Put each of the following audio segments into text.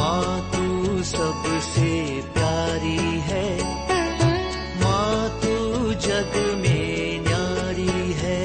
माँ तू सबसे प्यारी है, माँ तू जग में न्यारी है।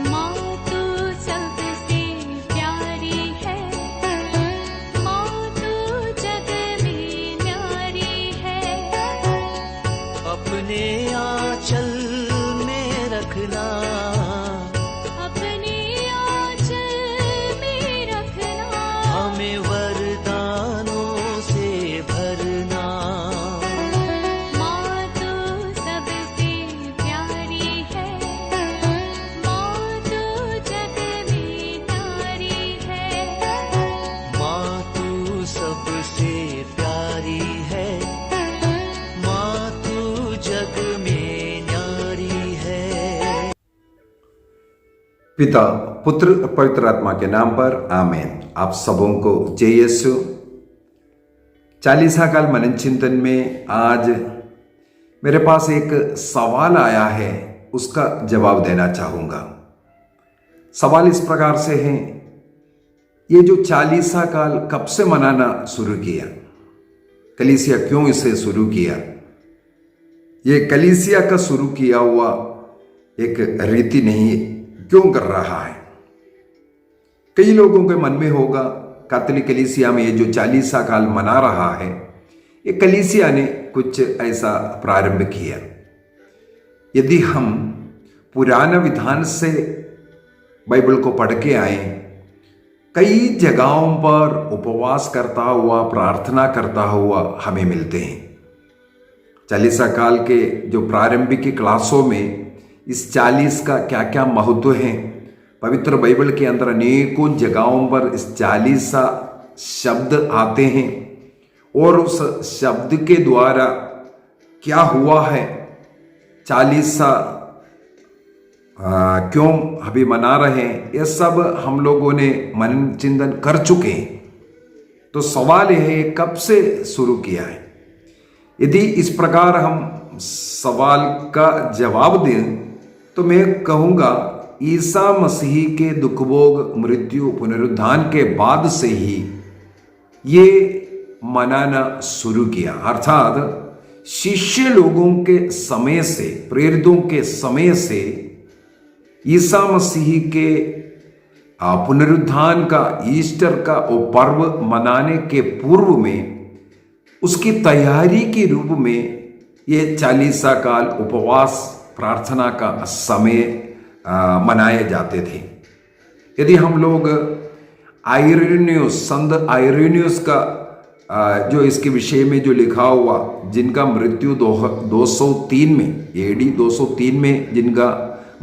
माँ तू सबसे प्यारी है, माँ तू जग में न्यारी है। अपने आंचल में रखना, अपने आंचल में रखना, हमें वरदानों से भरना। माँ तू सबसे प्यारी है, माँ तू जग में न्यारी है। माँ तू सबसे प्यारी है, माँ तू जग में न्यारी है। पिता, पुत्र और पवित्र आत्मा के नाम पर आमीन। आप सबों को जय यीशु। चालीसा काल मनन चिंतन में आज मेरे पास एक सवाल आया है, उसका जवाब देना चाहूँगा। सवाल इस प्रकार से है, ये जो चालीसा काल कब से मनाना शुरू किया, कलीसिया क्यों इसे शुरू किया, ये कलीसिया का शुरू किया हुआ एक रीति नहीं क्यों कर रहा है। कई लोगों के मन में होगा, कैथोलिक कलीसिया में ये जो चालीसा काल मना रहा है, ये कलीसिया ने कुछ ऐसा प्रारंभ किया। यदि हम पुराना विधान से बाइबल को पढ़ के आए, कई जगहों पर उपवास करता हुआ, प्रार्थना करता हुआ हमें मिलते हैं। चालीसा काल के जो प्रारंभिक क्लासों में इस 40 का क्या क्या महत्व है, पवित्र बाइबल के अंदर अनेकों जगहों पर इस 40 शब्द आते हैं और उस शब्द के द्वारा क्या हुआ है, 40 क्यों अभी मना रहे हैं, ये सब हम लोगों ने मनन चिंतन कर चुके हैं। तो सवाल यह है, कब से शुरू किया है। यदि इस प्रकार हम सवाल का जवाब दें तो मैं कहूँगा, ईसा मसीह के दुख भोग मृत्यु पुनरुत्थान के बाद से ही ये मनाना शुरू किया। अर्थात शिष्य लोगों के समय से, प्रेरितों के समय से ईसा मसीह के पुनरुत्थान का, ईस्टर का वो पर्व मनाने के पूर्व में उसकी तैयारी के रूप में ये चालीसा काल उपवास प्रार्थना का समय मनाए जाते थे। यदि हम लोग आइरेनियस, संत आइरेनियस का जो इसके विषय में जो लिखा हुआ, जिनका मृत्यु 203 में, एडी 203 में जिनका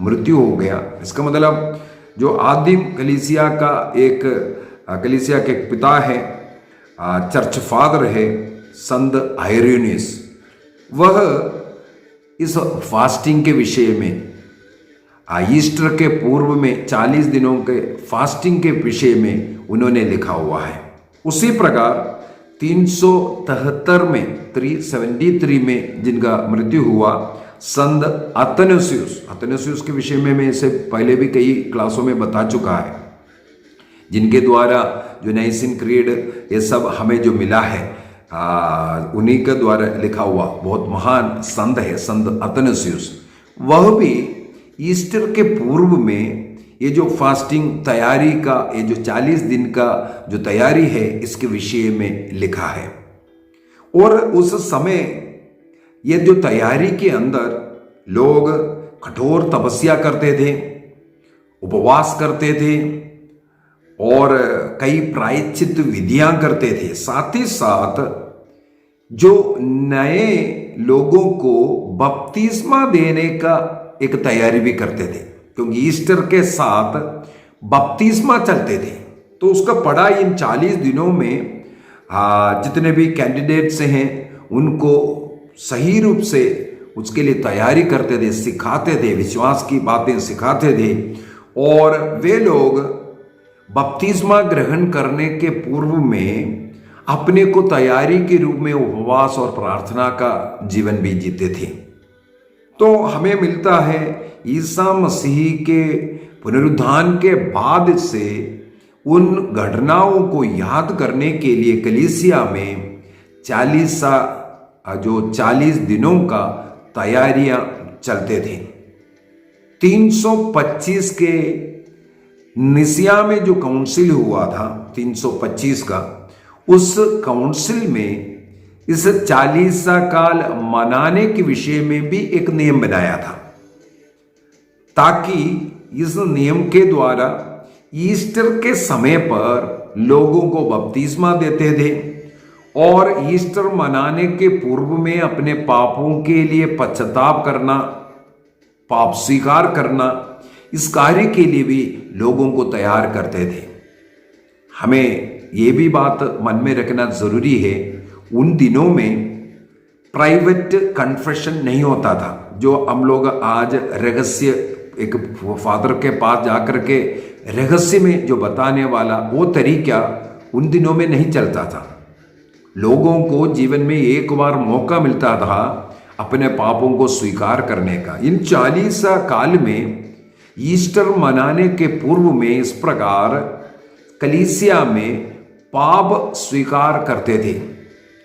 मृत्यु हो गया, इसका मतलब जो आदिम कलीसिया का एक कलीसिया के एक पिता है, चर्च फादर है संत आइरेनियस, वह इस फास्टिंग के विषय में, ईस्टर के पूर्व में 40 दिनों के फास्टिंग के विषय में उन्होंने लिखा हुआ है। उसी प्रकार 373 में, 373 में जिनका मृत्यु हुआ, संत अतनासियुस के विषय में मैं इसे पहले भी कई क्लासों में बता चुका है, जिनके द्वारा जो नाइसिन क्रीड ये सब हमें जो मिला है, उन्हीं के द्वारा लिखा हुआ बहुत महान संत है संत अतनासियुस। वह भी ईस्टर के पूर्व में ये जो फास्टिंग तैयारी का, ये जो 40 दिन का जो तैयारी है, इसके विषय में लिखा है। और उस समय ये जो तैयारी के अंदर लोग कठोर तपस्या करते थे, उपवास करते थे और कई प्रायश्चित विधियां करते थे। साथ ही साथ जो नए लोगों को बपतिस्मा देने का एक तैयारी भी करते थे, क्योंकि ईस्टर के साथ बपतिस्मा चलते थे। तो उसका पढ़ा इन 40 दिनों में जितने भी कैंडिडेट्स हैं उनको सही रूप से उसके लिए तैयारी करते थे, सिखाते थे, विश्वास की बातें सिखाते थे। और वे लोग बपतिस्मा ग्रहण करने के पूर्व में अपने को तैयारी के रूप में उपवास और प्रार्थना का जीवन भी जीते थे। तो हमें मिलता है ईसा मसीह के पुनरुत्थान के बाद से उन घटनाओं को याद करने के लिए कलीसिया में 40 दिनों का तैयारियां चलते थे। 325 के निसिया में जो काउंसिल हुआ था 325 का, उस काउंसिल में इस 40 काल मनाने के विषय में भी एक नियम बनाया था, ताकि इस नियम के द्वारा ईस्टर के समय पर लोगों को बपतिस्मा देते थे और ईस्टर मनाने के पूर्व में अपने पापों के लिए पश्चाताप करना, पाप स्वीकार करना, इस कार्य के लिए भी लोगों को तैयार करते थे। हमें ये भी बात मन में रखना जरूरी है, उन दिनों में प्राइवेट कन्फेशन नहीं होता था। जो हम लोग आज रहस्य, एक फादर के पास जाकर के रहस्य में जो बताने वाला वो तरीका उन दिनों में नहीं चलता था। लोगों को जीवन में एक बार मौका मिलता था अपने पापों को स्वीकार करने का। इन 40 काल में ईस्टर मनाने के पूर्व में इस प्रकार कलीसिया में पाप स्वीकार करते थे।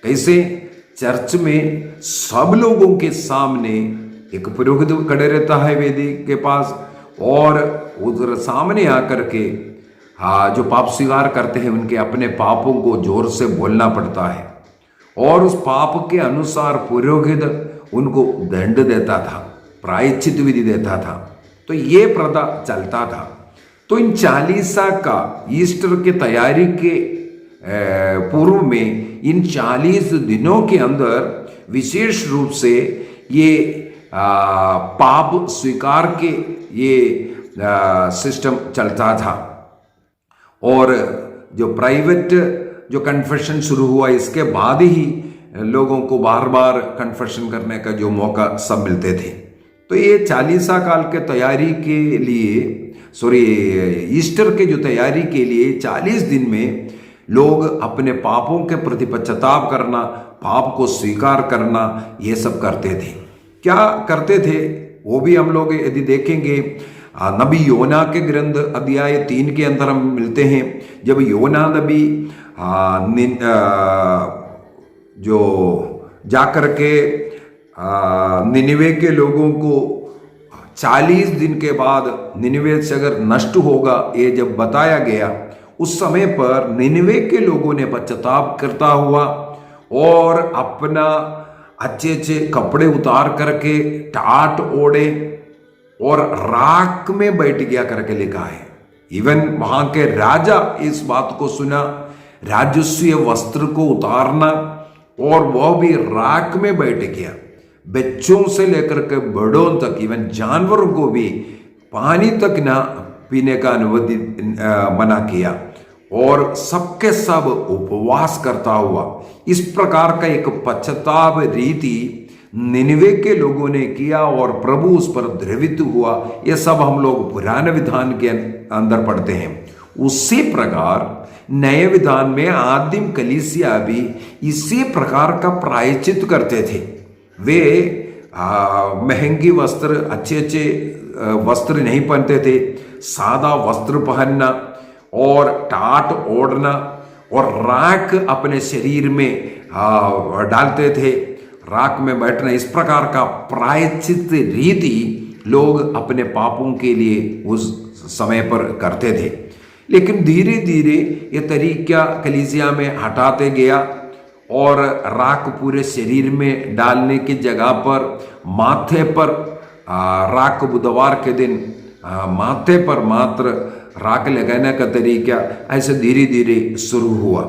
कैसे? चर्च में सब लोगों के सामने एक पुरोहित खड़े रहता है वेदी के पास, और उधर सामने आकर के जो पाप स्वीकार करते हैं उनके अपने पापों को जोर से बोलना पड़ता है, और उस पाप के अनुसार पुरोहित उनको दंड देता था, प्रायश्चित विधि देता था। तो ये प्रथा चलता था। तो इन 40 का ईस्टर के तैयारी के पूर्व में इन 40 दिनों के अंदर विशेष रूप से ये पाप स्वीकार के ये सिस्टम चलता था। और जो प्राइवेट जो कन्फेशन शुरू हुआ, इसके बाद ही लोगों को बार बार कन्फेशन करने का जो मौका सब मिलते थे। तो ये 40 काल के तैयारी के लिए, ईस्टर के जो तैयारी के लिए 40 दिन में लोग अपने पापों के प्रति पश्चाताप करना, पाप को स्वीकार करना, ये सब करते थे। क्या करते थे वो भी हम लोग यदि देखेंगे, नबी योना के ग्रंथ अध्याय 3 के अंदर हम मिलते हैं। जब योना नबी जो जाकर के निनिवे के लोगों को 40 दिन के बाद निनिवे से अगर नष्ट होगा ये जब बताया गया, उस समय पर निनिवे के लोगों ने पश्चाताप करता हुआ और अपना अच्छे अच्छे कपड़े उतार करके टाट ओढ़े और राख में बैठ गया करके लिखा है। इवन वहां के राजा इस बात को सुना, राजस्वीय वस्त्र को उतारना, और वह भी राख में बैठ गया। बच्चों से लेकर के बड़ों तक, इवन जानवरों को भी पानी तक ना पीने का अनुमति मना किया, और सबके सब उपवास करता हुआ। इस प्रकार का एक पश्चाताप रीति निनिवे के लोगों ने किया और प्रभु उस पर द्रवित हुआ। यह सब हम लोग पुराने विधान के अंदर पढ़ते हैं। उसी प्रकार नए विधान में आदिम कलीसिया भी इसी प्रकार का प्रायश्चित करते थे। वे महंगी वस्त्र, अच्छे अच्छे वस्त्र नहीं पहनते थे, सादा वस्त्र पहनना और टाट ओढ़ना और राख अपने शरीर में डालते थे, राख में बैठना। इस प्रकार का प्रायश्चित रीति लोग अपने पापों के लिए उस समय पर करते थे। लेकिन धीरे धीरे ये तरीका कलीसिया में हटाते गया और राख पूरे शरीर में डालने की जगह पर माथे पर राख बुधवार के दिन माथे पर मात्र राख लगाने का तरीका ऐसे धीरे धीरे शुरू हुआ।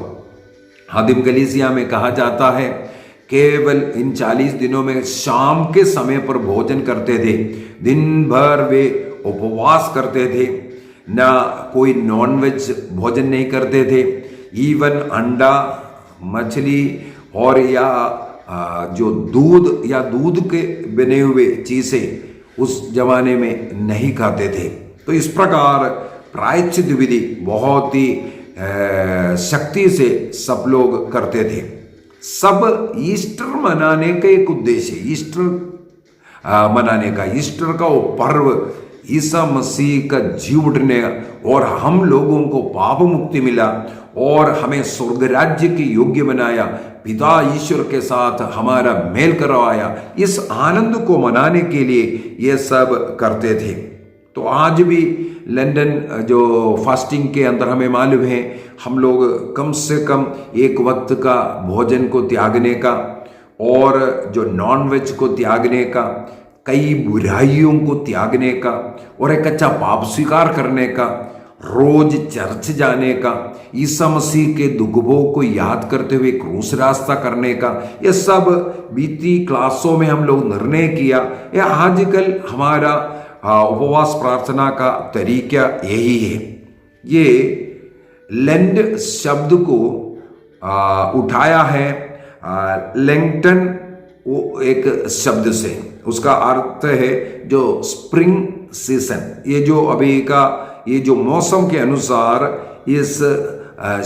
आदिम कलीसिया में कहा जाता है केवल इन 40 दिनों में शाम के समय पर भोजन करते थे। दिन भर वे उपवास करते थे, ना कोई नॉनवेज भोजन नहीं करते थे। इवन अंडा, मछली और या जो दूध या दूध के बने हुए चीज़ें उस जमाने में नहीं खाते थे। तो इस प्रकार प्रायश्चित विधि बहुत ही शक्ति से सब लोग करते थे। सब ईस्टर मनाने का एक उद्देश्य, ईस्टर मनाने का, ईस्टर का वो पर्व ईसा मसीह का जी उठने और हम लोगों को पाप मुक्ति मिला और हमें स्वर्ग राज्य के योग्य बनाया, पिता ईश्वर के साथ हमारा मेल करवाया। इस आनंद को मनाने के लिए ये सब करते थे। तो आज भी लंदन जो फास्टिंग के अंदर हमें मालूम है, हम लोग कम से कम एक वक्त का भोजन को त्यागने का और जो नॉन वेज को त्यागने का, कई बुराइयों को त्यागने का और एक अच्छा पाप स्वीकार करने का, रोज चर्च जाने का, ईसा मसीह के दुखों को याद करते हुए क्रूस रास्ता करने का, ये सब बीती क्लासों में हम लोग निर्णय किया। ये आजकल हमारा उपवास प्रार्थना का तरीका यही है। ये लेंड शब्द को उठाया है लेंगटन वो एक शब्द से, उसका अर्थ है जो स्प्रिंग सीजन। ये जो अभी का ये जो मौसम के अनुसार इस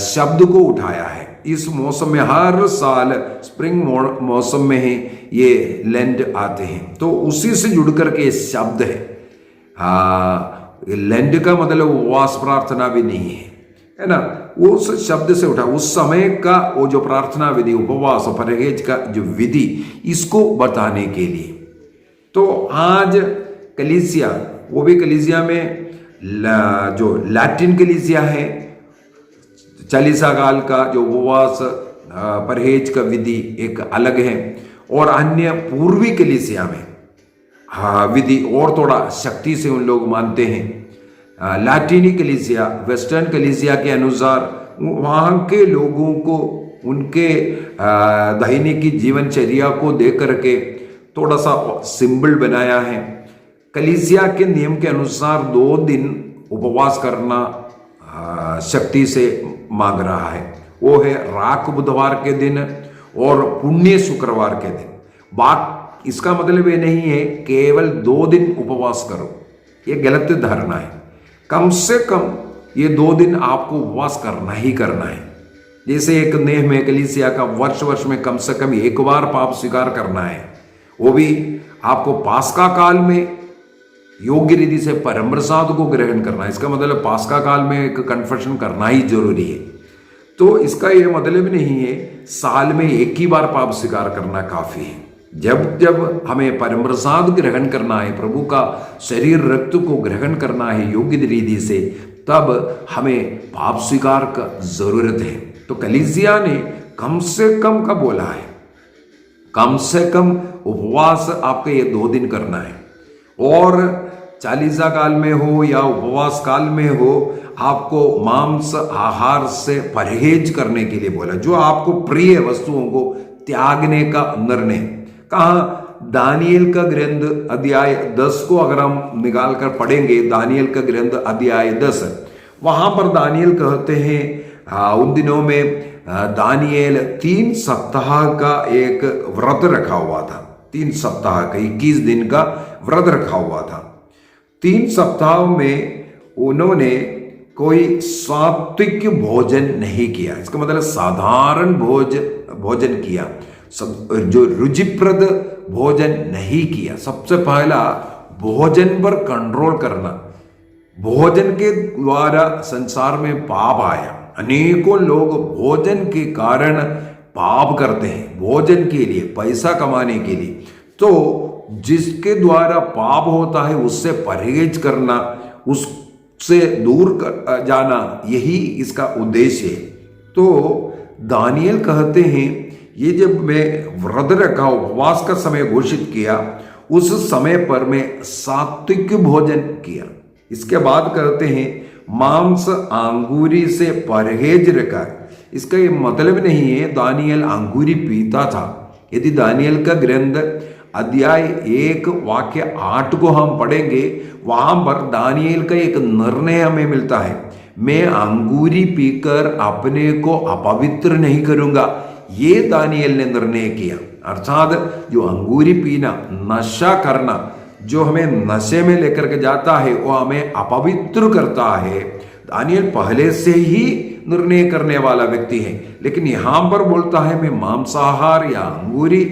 शब्द को उठाया है। इस मौसम में हर साल स्प्रिंग मौसम में ही ये लेंड आते हैं, तो उसी से जुड़ करके शब्द है। लेंड का मतलब उपवास प्रार्थना भी नहीं है ना, वो उस शब्द से उठा, उस समय का वो जो प्रार्थना विधि, उपवास और परहेज का जो विधि, इसको बताने के लिए। तो आज कलीसिया, वो भी कलीसिया में जो लैटिन कलीसिया है, चालीसा काल का जो उपवास परहेज का विधि एक अलग है, और अन्य पूर्वी कलीसिया में विधि और थोड़ा शक्ति से उन लोग मानते हैं। लैटिनी कलीसिया, वेस्टर्न कलीसिया के अनुसार वहाँ के लोगों को उनके दैनिक जीवनचर्या को देख करके थोड़ा सा सिंबल बनाया है। कलीसिया के नियम के अनुसार 2 दिन उपवास करना शक्ति से मांग रहा है। वो है राख बुधवार के दिन और पुण्य शुक्रवार के दिन। इसका मतलब ये नहीं है केवल 2 दिन उपवास करो, ये गलत धारणा है। कम से कम ये 2 दिन आपको उपवास करना ही करना है। जैसे एक नेम है कलीसिया का, वर्ष में कम से कम एक बार पाप स्वीकार करना है, वो भी आपको पास्का काल में योग्य रीति से परम प्रसाद को ग्रहण करना है। इसका मतलब पास्का काल में एक कन्फेशन करना ही जरूरी है। तो इसका ये मतलब नहीं है साल में एक ही बार पाप स्वीकार करना काफी है। जब जब हमें परम प्रसाद ग्रहण करना है, प्रभु का शरीर रक्त को ग्रहण करना है योग्य रीति से, तब हमें पाप स्वीकार का जरूरत है। तो कलीसिया ने कम से कम का बोला है, कम से कम उपवास आपके ये 2 दिन करना है। और चालीसा काल में हो या उपवास काल में हो, आपको मांस आहार से परहेज करने के लिए बोला, जो आपको प्रिय वस्तुओं को त्यागने का निर्णय। कहा दानियल का ग्रंथ अध्याय 10 को अगर हम निकाल कर पढ़ेंगे, दानियल का ग्रंथ अध्याय 10, वहां पर दानियल कहते हैं उन दिनों में दानियल 3 सप्ताह का एक व्रत रखा हुआ था। 3 सप्ताह का 21 दिन का व्रत रखा हुआ था। 3 सप्ताह में उन्होंने कोई सात्विक भोजन नहीं किया। इसका मतलब साधारण भोजन किया, जो रुचिप्रद भोजन नहीं किया। सबसे पहला भोजन पर कंट्रोल करना। भोजन के द्वारा संसार में पाप आया। अनेकों लोग भोजन के कारण पाप करते हैं, भोजन के लिए, पैसा कमाने के लिए। तो जिसके द्वारा पाप होता है उससे परहेज करना, उससे दूर कर जाना, यही इसका उद्देश्य है। तो दानियल कहते हैं ये जब मैं व्रत रखा, उपवास का समय घोषित किया, उस समय पर मैं सात्विक भोजन किया। इसके बाद कहते हैं मांस अंगूरी से परहेज रखा। इसका ये मतलब नहीं है दानियल अंगूरी पीता था। यदि दानियल का ग्रंथ अध्याय 1 वाक्य 8 को हम पढ़ेंगे, वहां पर दानियल का एक निर्णय हमें मिलता है, मैं अंगूरी पीकर अपने को अपवित्र नहीं करूंगा। ये दानियल ने निर्णय किया। अर्थात जो अंगूरी पीना, नशा करना, जो हमें नशे में लेकर के जाता है, वो हमें अपवित्र करता है। दानियल पहले से ही निर्णय करने वाला व्यक्ति है, लेकिन यहां पर बोलता है मैं मांसाहार या अंगूरी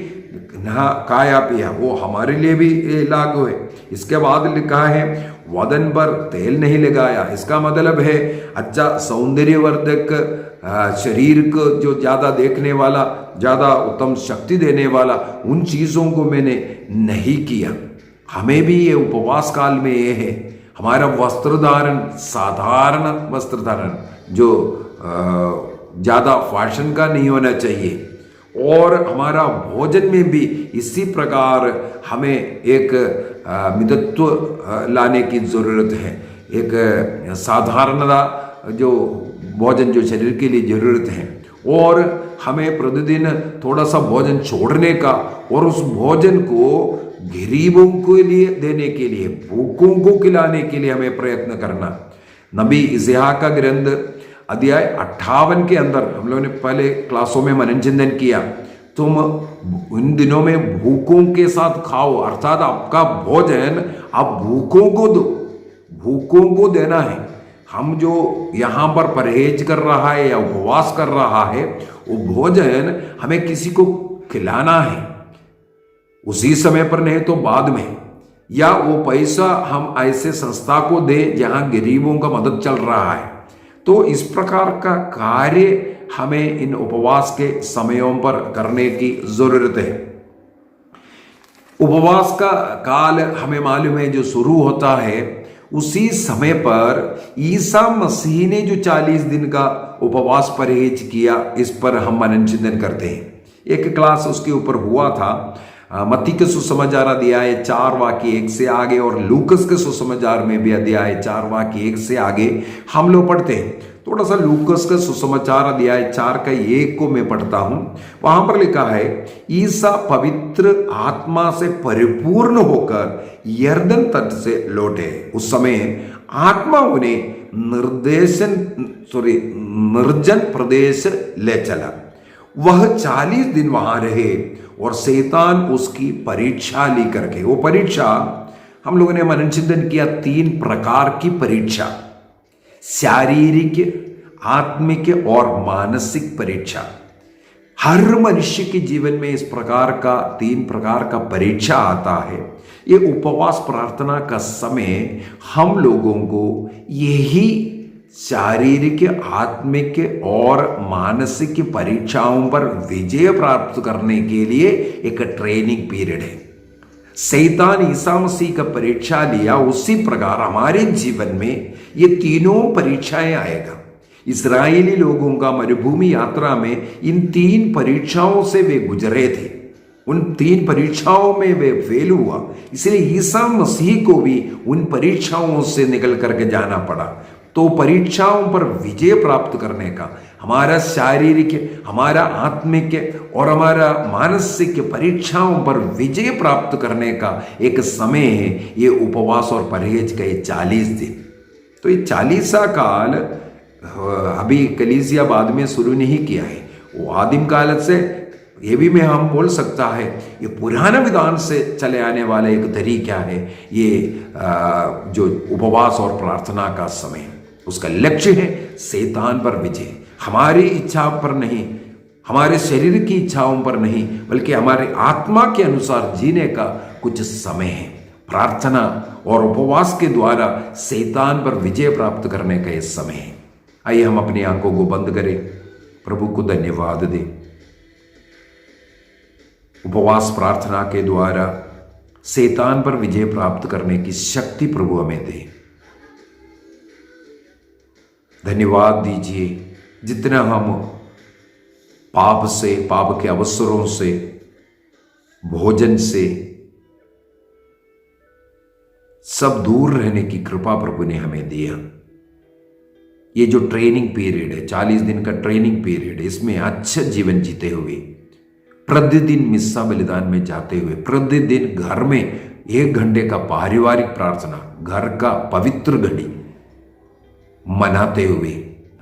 खाया पिया, वो हमारे लिए भी लागू है। इसके बाद लिखा है वदन पर तेल नहीं लगाया। इसका मतलब है अच्छा सौंदर्यवर्धक शरीर को जो ज़्यादा देखने वाला, ज़्यादा उत्तम शक्ति देने वाला, उन चीज़ों को मैंने नहीं किया। हमें भी ये उपवास काल में ये है, हमारा वस्त्र धारण साधारण वस्त्र धारण, जो ज़्यादा फैशन का नहीं होना चाहिए। और हमारा भोजन में भी इसी प्रकार हमें एक मितत्व लाने की ज़रूरत है। एक साधारणता जो भोजन जो शरीर के लिए ज़रूरत है, और हमें प्रतिदिन थोड़ा सा भोजन छोड़ने का और उस भोजन को गरीबों के लिए देने के लिए, भूखों को खिलाने के लिए हमें प्रयत्न करना। नबी इस्हाक का ग्रंथ अध्याय 58 के अंदर हम लोगों ने पहले क्लासों में मनन चिंतन किया, तुम उन दिनों में भूखों के साथ खाओ, अर्थात आपका भोजन आप भूखों को दो, भूखों को देना है। हम जो यहाँ पर परहेज कर रहा है या उपवास कर रहा है, वो भोजन हमें किसी को खिलाना है, उसी समय पर नहीं तो बाद में, या वो पैसा हम ऐसे संस्था को दें जहाँ गरीबों का मदद चल रहा है। तो इस प्रकार का कार्य हमें इन उपवास के समयों पर करने की जरूरत है। उपवास का काल हमें मालूम है जो शुरू होता है, उसी समय पर ईसा मसीह ने जो 40 दिन का उपवास परहेज किया, इस पर हम मनन चिंतन करते हैं। एक क्लास उसके ऊपर हुआ था, मत्ती के सुसमाचार अध्याय 4 वाक्य 1 से आगे, और लूकस के सुसमाचार में भी अध्याय 4 वाक्य 1 से आगे हम लोग पढ़ते हैं। थोड़ा सा लूकस का सुसमाचार अध्याय 4 का 1 को मैं पढ़ता हूं। वहां पर लिखा है, ईसा पवित्र आत्मा से परिपूर्ण होकर यरदन तट से लौटे। उस समय आत्मा उन्हें निर्जन प्रदेश ले चला। वह 40 दिन वहां रहे और शैतान उसकी परीक्षा ली करके, वो परीक्षा हम लोगों ने मनन चिंतन किया, 3 प्रकार की परीक्षा, शारीरिक, आत्मिक और मानसिक परीक्षा। हर मनुष्य के जीवन में इस प्रकार का 3 प्रकार का परीक्षा आता है। ये उपवास प्रार्थना का समय हम लोगों को यही शारीरिक, आत्मिक और मानसिक परीक्षाओं पर विजय प्राप्त करने के लिए एक ट्रेनिंग पीरियड है। शैतान ईसा मसीह का परीक्षा लिया, उसी प्रकार हमारे जीवन में ये तीनों परीक्षाएं आएगा। इस्राएली लोगों का मरुभूमि यात्रा में इन 3 परीक्षाओं से वे गुजरे थे, उन 3 परीक्षाओं में वे फेल हुआ, इसलिए ईसा मसीह को भी उन परीक्षाओं से निकल करके जाना पड़ा। तो परीक्षाओं पर विजय प्राप्त करने का, हमारा शारीरिक, हमारा आत्मिक और हमारा मानसिक परीक्षाओं पर विजय प्राप्त करने का एक समय है ये उपवास और परहेज का ये 40 दिन। तो ये 40वां काल अभी कलीसिया बाद में शुरू नहीं किया है, वो आदिम काल से, ये भी में हम बोल सकता है ये पुराना विधान से चले आने वाला एक तरीका है। ये जो उपवास और प्रार्थना का समय, उसका लक्ष्य है शैतान पर विजय, हमारी इच्छा पर नहीं, हमारे शरीर की इच्छाओं पर नहीं, बल्कि हमारे आत्मा के अनुसार जीने का कुछ समय है। प्रार्थना और उपवास के द्वारा शैतान पर विजय प्राप्त करने का यह समय है। आइए हम अपनी आंखों को बंद करें, प्रभु को धन्यवाद दें। उपवास प्रार्थना के द्वारा शैतान पर विजय प्राप्त करने की शक्ति प्रभु हमें दे। धन्यवाद दीजिए, जितना हम पाप से, पाप के अवसरों से, भोजन से सब दूर रहने की कृपा प्रभु ने हमें दिया। ये जो ट्रेनिंग पीरियड है, 40 दिन का ट्रेनिंग पीरियड, इसमें अच्छा जीवन जीते हुए, प्रतिदिन मिस्सा बलिदान में जाते हुए, प्रतिदिन घर में 1 घंटे का पारिवारिक प्रार्थना, घर का पवित्र घड़ी मनाते हुए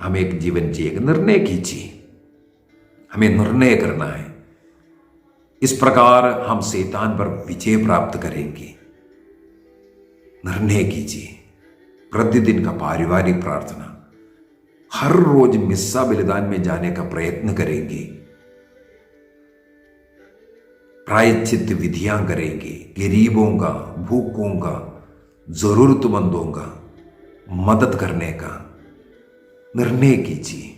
हम एक जीवन जिए। निर्णय कीजिए, हमें निर्णय करना है। इस प्रकार हम शैतान पर विजय प्राप्त करेंगे। निर्णय कीजिए, प्रतिदिन का पारिवारिक प्रार्थना, हर रोज मिस्सा बलिदान में जाने का प्रयत्न करेंगे, प्रायश्चित विधियां करेंगे, गरीबों का, भूखों का, जरूरतमंदों का मदद करने का निर्णय कीजिए।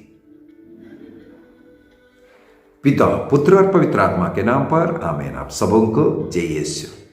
पिता, पुत्र और पवित्र आत्मा के नाम पर आमीन। आप सबों को जय यीशु।